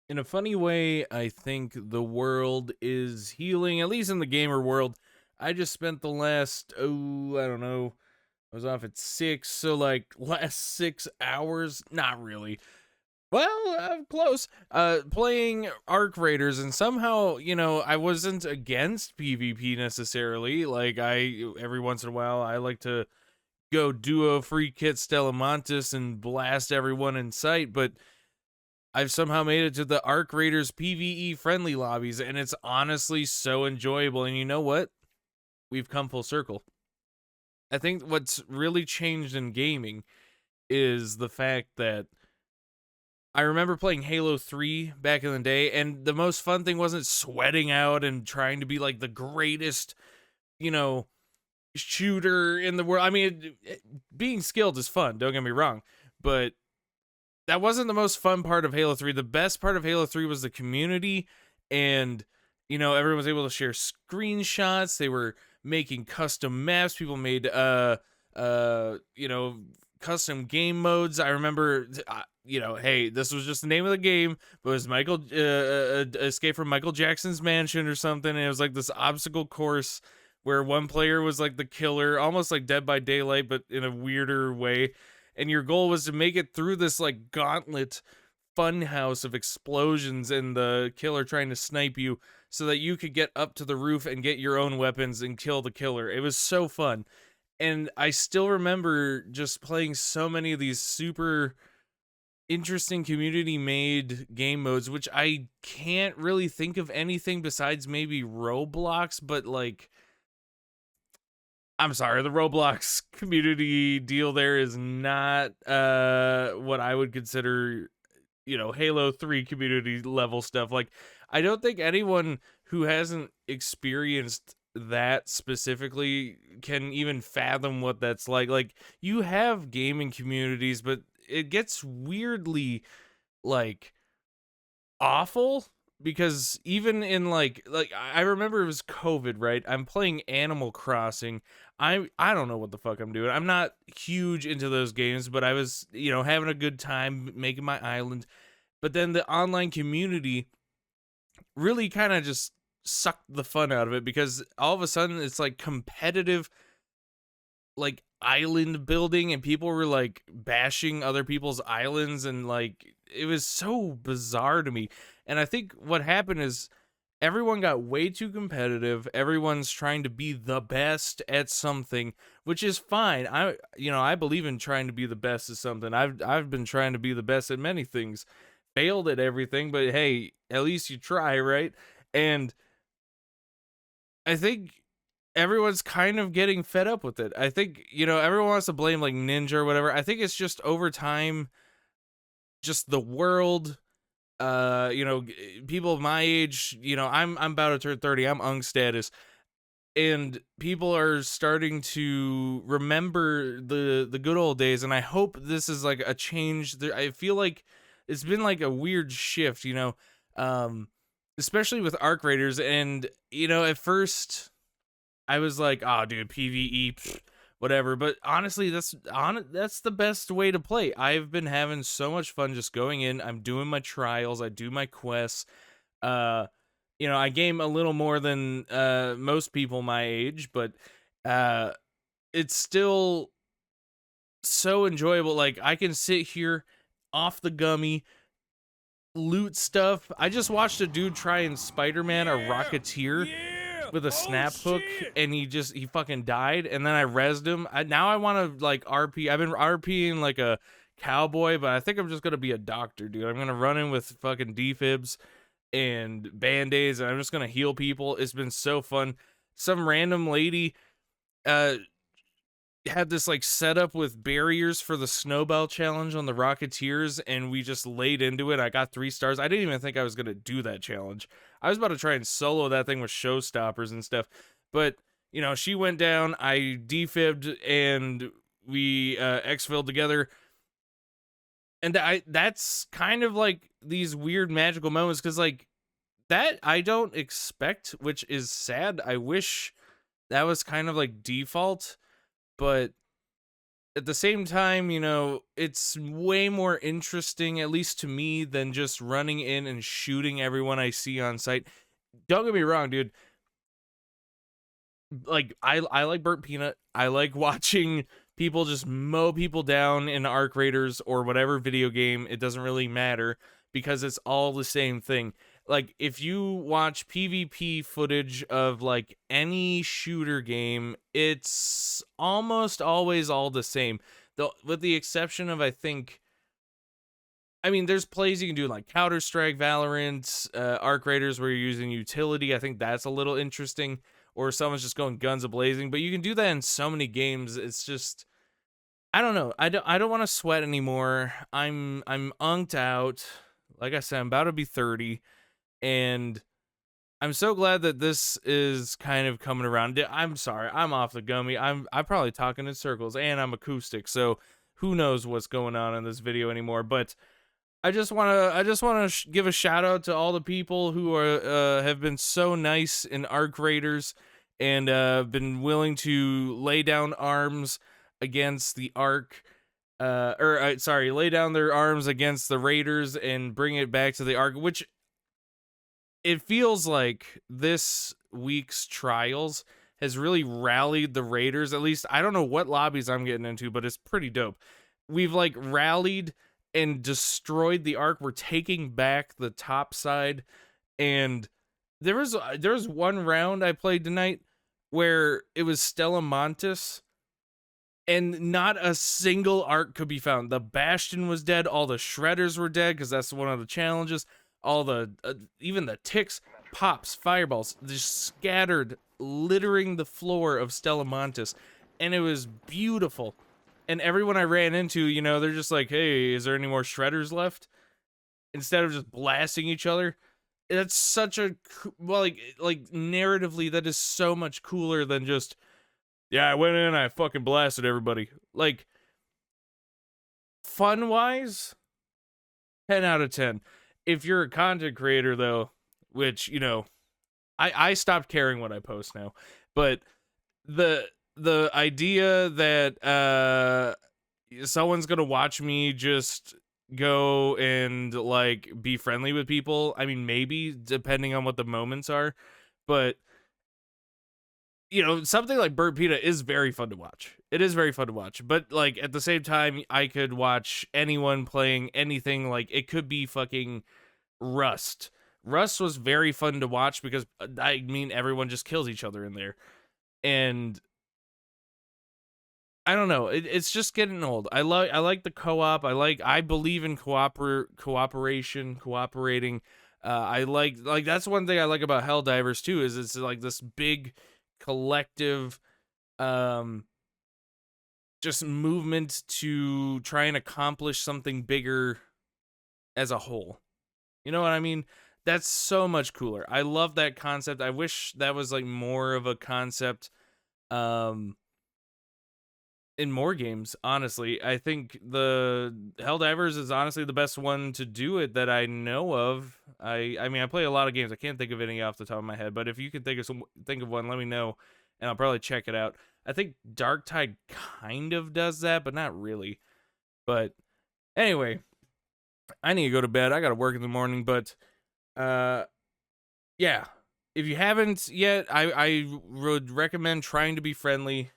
In a funny way, I think the world is healing, at least in the gamer world. I just spent the last, I don't know, I was off at 6, so like last 6 hours, not really. Well, I'm close. Playing Arc Raiders, and somehow, I wasn't against PvP necessarily. Like, every once in a while, I like to go duo free kit Stellamontis and blast everyone in sight, but I've somehow made it to the Arc Raiders PvE friendly lobbies, and it's honestly so enjoyable. And you know what? We've come full circle. I think what's really changed in gaming is the fact that I remember playing Halo 3 back in the day, and the most fun thing wasn't sweating out and trying to be like the greatest, you know, shooter in the world. I mean, being skilled is fun, don't get me wrong, but that wasn't the most fun part of Halo 3. The best part of Halo 3 was the community, and everyone was able to share screenshots. They were making custom maps. People made custom game modes. I remember hey, this was just the name of the game, but it was Escape from Michael Jackson's Mansion or something, and it was like this obstacle course where one player was like the killer, almost like Dead by Daylight, but in a weirder way, and your goal was to make it through this like gauntlet funhouse of explosions and the killer trying to snipe you so that you could get up to the roof and get your own weapons and kill the killer. It was so fun. And I still remember just playing so many of these super interesting community made game modes, which I can't really think of anything besides maybe Roblox, but like, I'm sorry, the Roblox community deal there is not what I would consider, Halo 3 community level stuff. Like, I don't think anyone who hasn't experienced that specifically can even fathom what that's like. Like, you have gaming communities, but it gets weirdly like awful, because even in like I remember it was COVID, right? I'm playing Animal Crossing. I don't know what the fuck I'm doing. I'm not huge into those games, but I was, having a good time making my island. But then the online community really kind of just sucked the fun out of it, because all of a sudden it's like competitive like island building, and people were like bashing other people's islands, and like it was so bizarre to me. And I think what happened is everyone got way too competitive. Everyone's trying to be the best at something, which is fine. I believe in trying to be the best at something. I've been trying to be the best at many things. Failed at everything, but hey, at least you try, right? And I think everyone's kind of getting fed up with it. I think, everyone wants to blame like Ninja or whatever. I think it's just over time, just the world, people of my age, I'm about to turn 30. I'm Ung status. And people are starting to remember the good old days, and I hope this is like a change. I feel like it's been like a weird shift, especially with Arc Raiders. And at first I was like, oh dude, PvE, whatever. But honestly, that's the best way to play. I've been having so much fun just going in. I'm doing my trials, I do my quests. I game a little more than most people my age, but it's still so enjoyable. Like, I can sit here off the gummy, loot stuff. I just watched a dude try and Spider-Man a Rocketeer with a snap hook, and he fucking died, and then I rezzed him. Now I want to like RP. I've been RPing like a cowboy, but I think I'm just gonna be a doctor, dude. I'm gonna run in with fucking defibs and band-aids, and I'm just gonna heal people. It's been so fun. Some random lady had this like setup with barriers for the snowball challenge on the Rocketeers, and we just laid into it. I got 3 stars. I didn't even think I was gonna do that challenge. I was about to try and solo that thing with showstoppers and stuff, but she went down, I defibbed, and we exfilled together. And that's kind of like these weird magical moments, because like that I don't expect, which is sad. I wish that was kind of like default, but at the same time, you know, it's way more interesting, at least to me, than just running in and shooting everyone I see on site. Don't get me wrong, dude. Like, I like Burnt Peanut. I like watching people just mow people down in Arc Raiders or whatever video game. It doesn't really matter because it's all the same thing. Like, if you watch PvP footage of like any shooter game, it's almost always all the same. Though, with the exception of, I mean, there's plays you can do like Counter-Strike, Valorant, Arc Raiders where you're using utility. I think that's a little interesting. Or someone's just going guns a-blazing. But you can do that in so many games. It's just, I don't know. I don't want to sweat anymore. I'm unked out. Like I said, I'm about to be 30. And I'm so glad that this is kind of coming around. I'm sorry, I'm off the gummy. I'm probably talking in circles, and I'm acoustic, so who knows what's going on in this video anymore. But I just wanna give a shout out to all the people who are have been so nice in Arc Raiders and been willing to lay down arms against the Arc. Sorry, lay down their arms against the Raiders and bring it back to the Arc, which it feels like this week's trials has really rallied the Raiders. At least I don't know what lobbies I'm getting into, but it's pretty dope. We've like rallied and destroyed the Arc. We're taking back the top side, and there was one round I played tonight where it was Stella Montis, and not a single Arc could be found. The Bastion was dead. All the Shredders were dead because that's one of the challenges. All the even the ticks, pops, fireballs just scattered, littering the floor of Stella Montis, and it was beautiful. And everyone I ran into, you know, they're just like, hey, is there any more Shredders left? Instead of just blasting each other. That's such a, well, like narratively, that is so much cooler than just, yeah, I went in and I fucking blasted everybody. Like, fun-wise, 10 out of 10. If you're a content creator, though, which, you know, I stopped caring what I post now, but the idea that someone's gonna watch me just go and like be friendly with people, I mean, maybe depending on what the moments are, but you know, something like Burnt Peanut is very fun to watch. It is very fun to watch, but like at the same time, I could watch anyone playing anything. Like, it could be fucking Rust. Rust was very fun to watch because, I mean, everyone just kills each other in there, and I don't know. It's just getting old. I like the co-op. I believe in cooperating. I like that's one thing I like about Helldivers too, is it's like this big collective just movement to try and accomplish something bigger as a whole. You know what I mean? That's so much cooler. I love that concept. I wish that was like more of a concept in more games, honestly. I think the Helldivers is honestly the best one to do it that I know of. I mean, I play a lot of games. I can't think of any off the top of my head, but if you can think of one, let me know, and I'll probably check it out. I think Darktide kind of does that, but not really. But anyway, I need to go to bed. I got to work in the morning, but yeah. If you haven't yet, I would recommend trying to be friendly.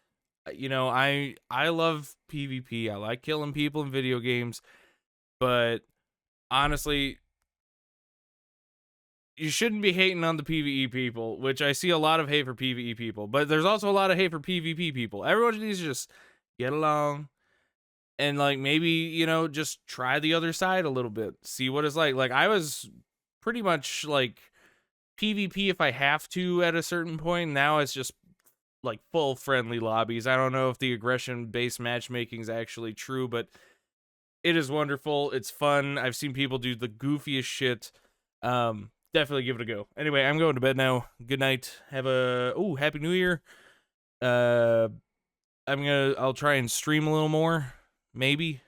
You know, I love PvP. I like killing people in video games, but honestly, you shouldn't be hating on the PvE people, which I see a lot of hate for PvE people, but there's also a lot of hate for PvP people. Everyone needs to just get along and like maybe, you know, just try the other side a little bit. See what it's like. Like, I was pretty much like PvP if I have to at a certain point. Now it's just like full friendly lobbies. I don't know if the aggression based matchmaking is actually true, but it is wonderful. It's fun. I've seen people do the goofiest shit. Definitely give it a go. Anyway, I'm going to bed now. Good night. Have a happy new year. I'll try and stream a little more, maybe.